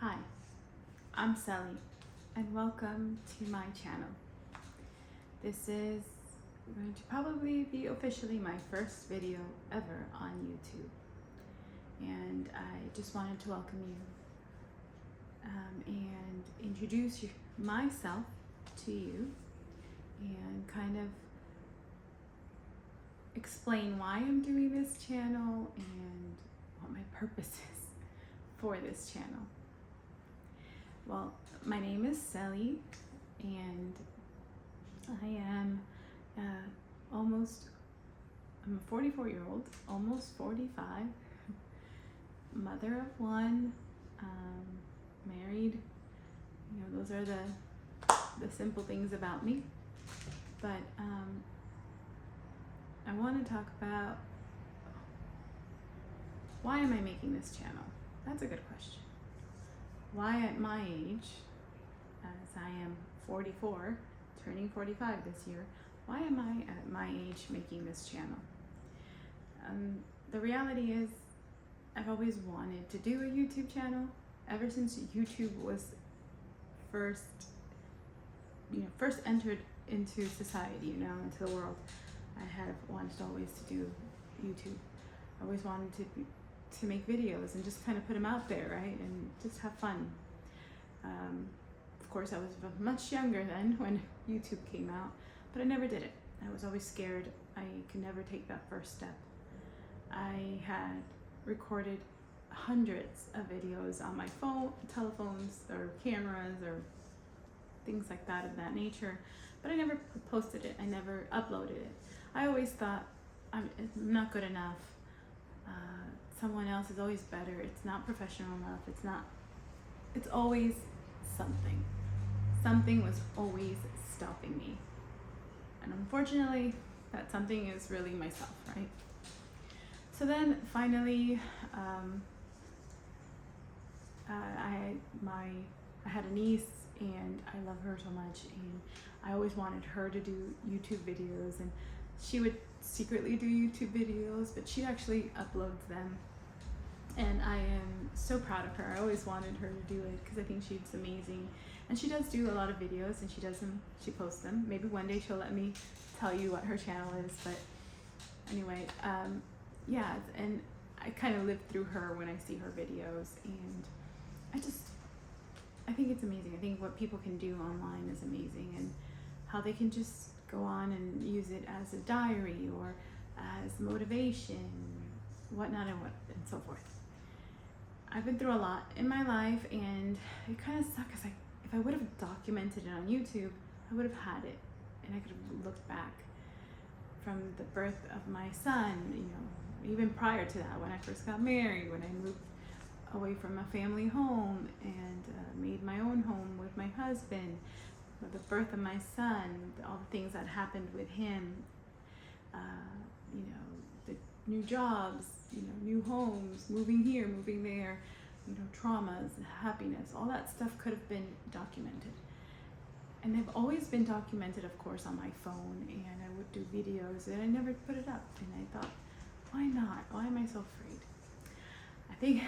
Hi, I'm Sally, and welcome to my channel. This is going to probably be officially my first video ever on YouTube, and I just wanted to welcome you and introduce myself to you and kind of explain why I'm doing this channel and what my purpose is for this channel. Well, my name is Sally, and I am I'm a 44-year-old, almost 45, mother of one, married. You know, those are the simple things about me. But I want to talk about why am I making this channel? That's a good question. Why at my age, as I am 44, turning 45 this year, why am I at my age making this channel? The reality is I've always wanted to do a YouTube channel ever since YouTube was first entered into society, into the world. I have wanted always to do YouTube. I always wanted to make videos and just kind of put them out there, right? And just have fun. Of course, I was much younger then when YouTube came out, but I never did it. I was always scared. I could never take that first step. I had recorded hundreds of videos on my phone, telephones, or cameras, or things like that of that nature, but I never posted it. I never uploaded it. I always thought I'm not good enough. Someone else is always better. It's not professional enough. It's always something. Something was always stopping me. And unfortunately, that something is really myself, right? So then finally, I had a niece, and I love her so much, and I always wanted her to do YouTube videos, and she would secretly do YouTube videos, but she actually uploads them, and I am so proud of her. I always wanted her to do it because I think she's amazing, and she does do a lot of videos, and she posts them. Maybe one day she'll let me tell you what her channel is, but anyway, yeah, and I kind of live through her when I see her videos, and I think it's amazing. I think what people can do online is amazing, and how they can just go on and use it as a diary or as motivation, whatnot, and so forth. I've been through a lot in my life, and it kind of sucks because if I would have documented it on YouTube, I would have had it, and I could have looked back from the birth of my son, even prior to that, when I first got married, when I moved away from a family home and made my own home with my husband, the birth of my son, all the things that happened with him, the new jobs, new homes, moving here, moving there, traumas, happiness, all that stuff could have been documented. And they've always been documented, of course, on my phone, and I would do videos, and I never put it up. And I thought, why not? Why am I so afraid? I think,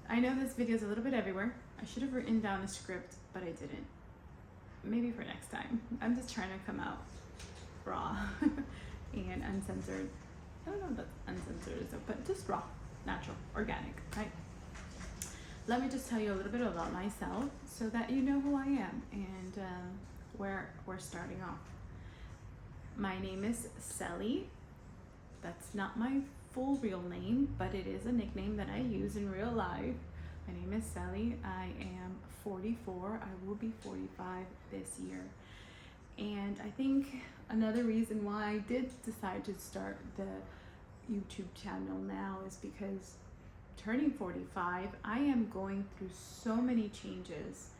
I know this video is a little bit everywhere. I should have written down a script, but I didn't. Maybe for next time. I'm just trying to come out raw and uncensored. I don't know if that's uncensored, but just raw, natural, organic, right? Let me just tell you a little bit about myself so that you know who I am and where we're starting off. My name is Sally. That's not my full real name, but it is a nickname that I use in real life. My name is Sally. I am 44. I will be 45 this year. And I think another reason why I did decide to start the YouTube channel now is because turning 45, I am going through so many changes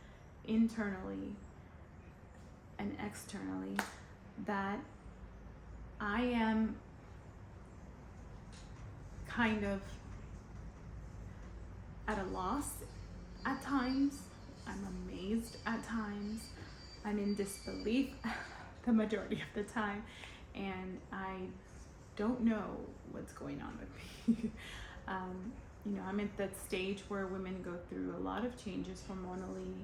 internally and externally that I am kind of at a loss at times. I'm amazed at times. I'm in disbelief the majority of the time, and I don't know what's going on with me. I'm at that stage where women go through a lot of changes hormonally,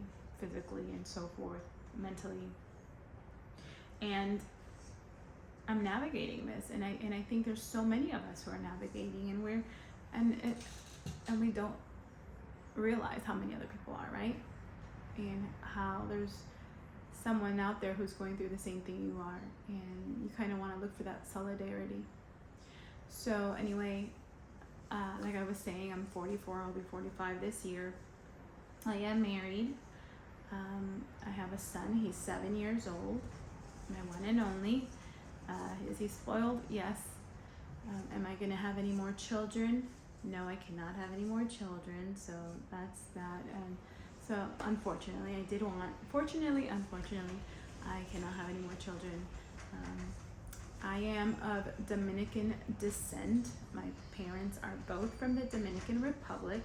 physically, and so forth, mentally. And I'm navigating this, and I think there's so many of us who are navigating, and we don't realize how many other people are, right? And how there's someone out there who's going through the same thing you are, and you kind of want to look for that solidarity. So anyway, like I was saying, I'm 44, I'll be 45 this year. I am married. I have a son, he's 7 years old, my one and only. Is he spoiled? Yes. Am I going to have any more children? No, I cannot have any more children, so that's that. And so unfortunately, unfortunately, I cannot have any more children. I am of Dominican descent. My parents are both from the Dominican Republic.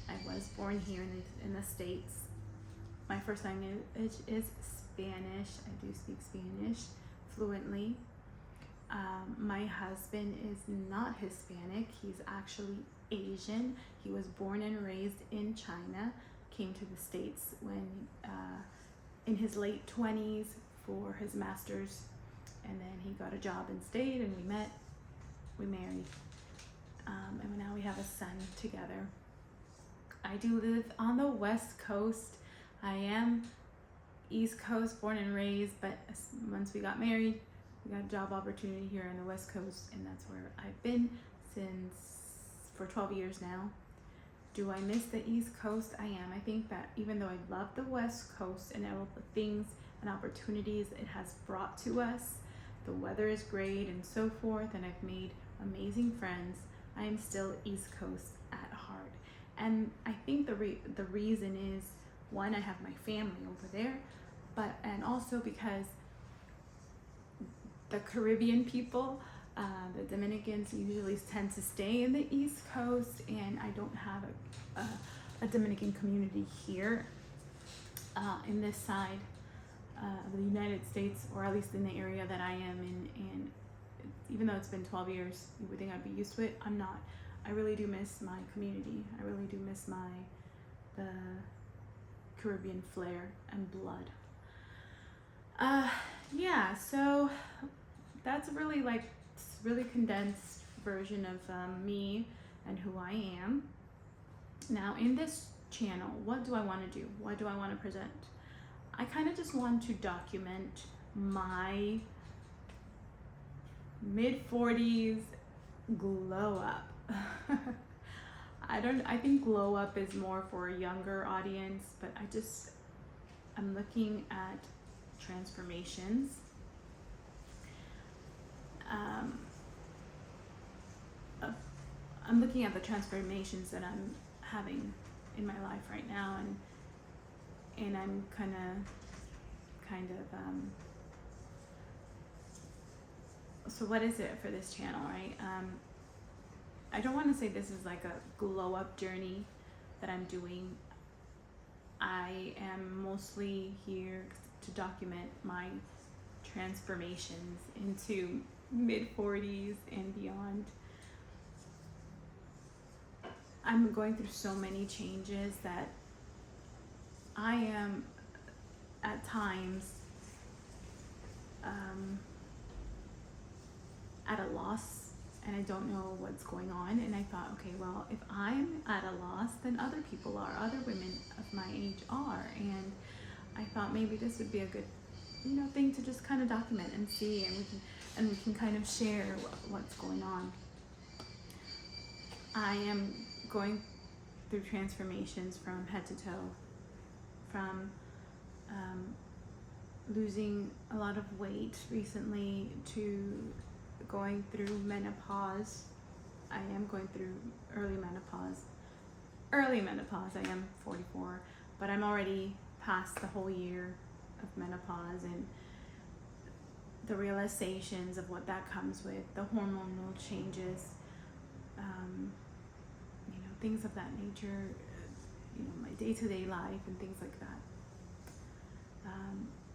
I was born here in the States. My first language is Spanish. I do speak Spanish fluently. My husband is not Hispanic. He's actually Asian. He was born and raised in China, came to the States when in his late 20s for his master's, and then he got a job and stayed, and we married, and now we have a son together. I do live on the West Coast. I am East Coast, born and raised, but once we got married, we got a job opportunity here on the West Coast, and that's where I've been for 12 years now. Do I miss the East Coast? I am. I think that even though I love the West Coast and all the things and opportunities it has brought to us, the weather is great and so forth, and I've made amazing friends, I am still East Coast at heart. And I think the reason is, one, I have my family over there, and also because the Caribbean people, the Dominicans usually tend to stay in the East Coast, and I don't have a Dominican community here in this side of the United States, or at least in the area that I am in. And even though it's been 12 years, you would think I'd be used to it. I'm not. I really do miss my community. I really do miss the Caribbean flair and blood. Yeah, so that's really condensed version of me and who I am. Now in this channel, what do I want to do? What do I want to present? I kind of just want to document my mid-40s glow up. I think glow up is more for a younger audience, but I'm looking at transformations. I'm looking at the transformations that I'm having in my life right now, and I'm kind of so what is it for this channel, right? I don't want to say this is like a glow up journey that I'm doing. I am mostly here to document my transformations into mid-40s and beyond. I'm going through so many changes that I am at times at a loss, and I don't know what's going on. And I thought, okay, well, if I'm at a loss, then other people are, other women of my age are. And I thought maybe this would be a good, thing to just kind of document and see, and we can kind of share what's going on. I am going through transformations from head to toe, from losing a lot of weight recently to going through menopause. I am going through early menopause. I am 44, but I'm already past the whole year of menopause, and the realizations of what that comes with, the hormonal changes, things of that nature, my day-to-day life and things like that.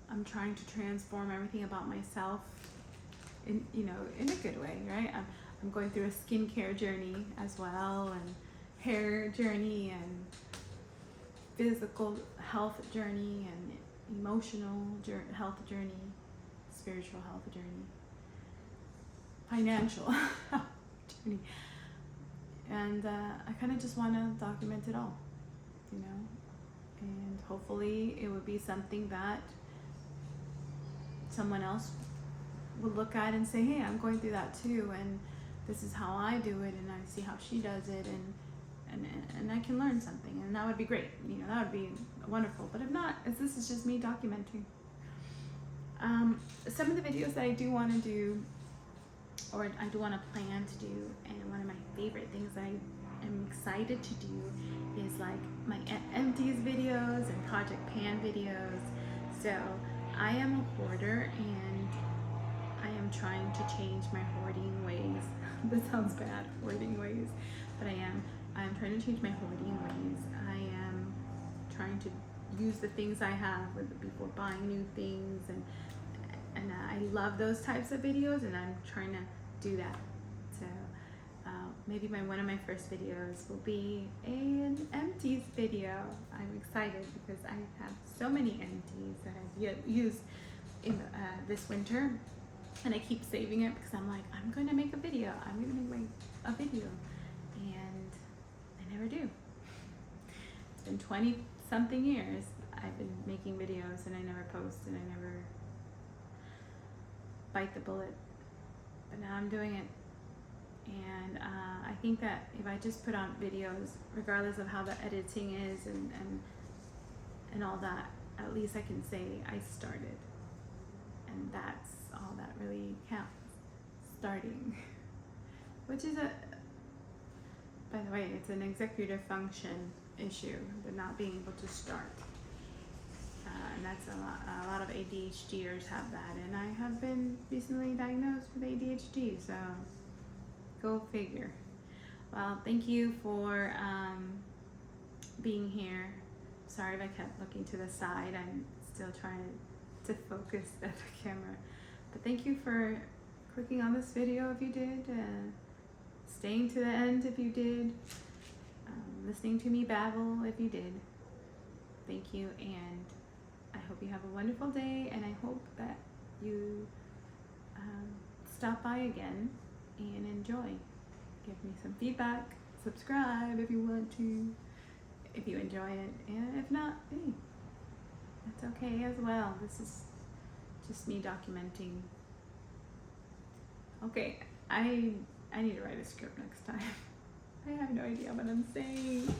I'm trying to transform everything about myself in a good way, right? I'm going through a skincare journey as well, and hair journey and physical health journey and emotional health journey, spiritual health journey, financial health journey. And I kind of just want to document it all, you know, and hopefully it would be something that someone else would look at and say, hey, I'm going through that too, and this is how I do it, and I see how she does it, and I can learn something, and that would be great. You know, that would be wonderful. But if not, this is just me documenting. Some of the videos that I do want to do, or I do want to plan to do, and one of my favorite things I am excited to do is like my empties videos and Project Pan videos. So I am a hoarder, and I am trying to change my hoarding ways. This sounds bad, hoarding ways, but I'm trying to change my hoarding ways. I am trying to use the things I have before buying new things, and I love those types of videos, and I'm trying to do that. So maybe one of my first videos will be an empties video. I'm excited because I have so many empties that I've used in this winter, and I keep saving it because I'm like, I'm going to make a video. I'm going to make a video, and I never do. It's been 20 something years I've been making videos, and I never post, and I never bite the bullet. But now I'm doing it, and I think that if I just put on videos, regardless of how the editing is and all that, at least I can say I started, and that's all that really counts. Starting, which is by the way, it's an executive function issue, but not being able to start. And that's a lot of ADHDers have that, and I have been recently diagnosed with ADHD, so go figure. Well, thank you for being here. Sorry if I kept looking to the side. I'm still trying to focus at the camera. But thank you for clicking on this video if you did, staying to the end if you did, listening to me babble if you did. Thank you, and I hope you have a wonderful day, and I hope that you stop by again and enjoy. Give me some feedback, subscribe if you want to, if you enjoy it, and if not, hey, that's okay as well. This is just me documenting. Okay, I need to write a script next time. I have no idea what I'm saying.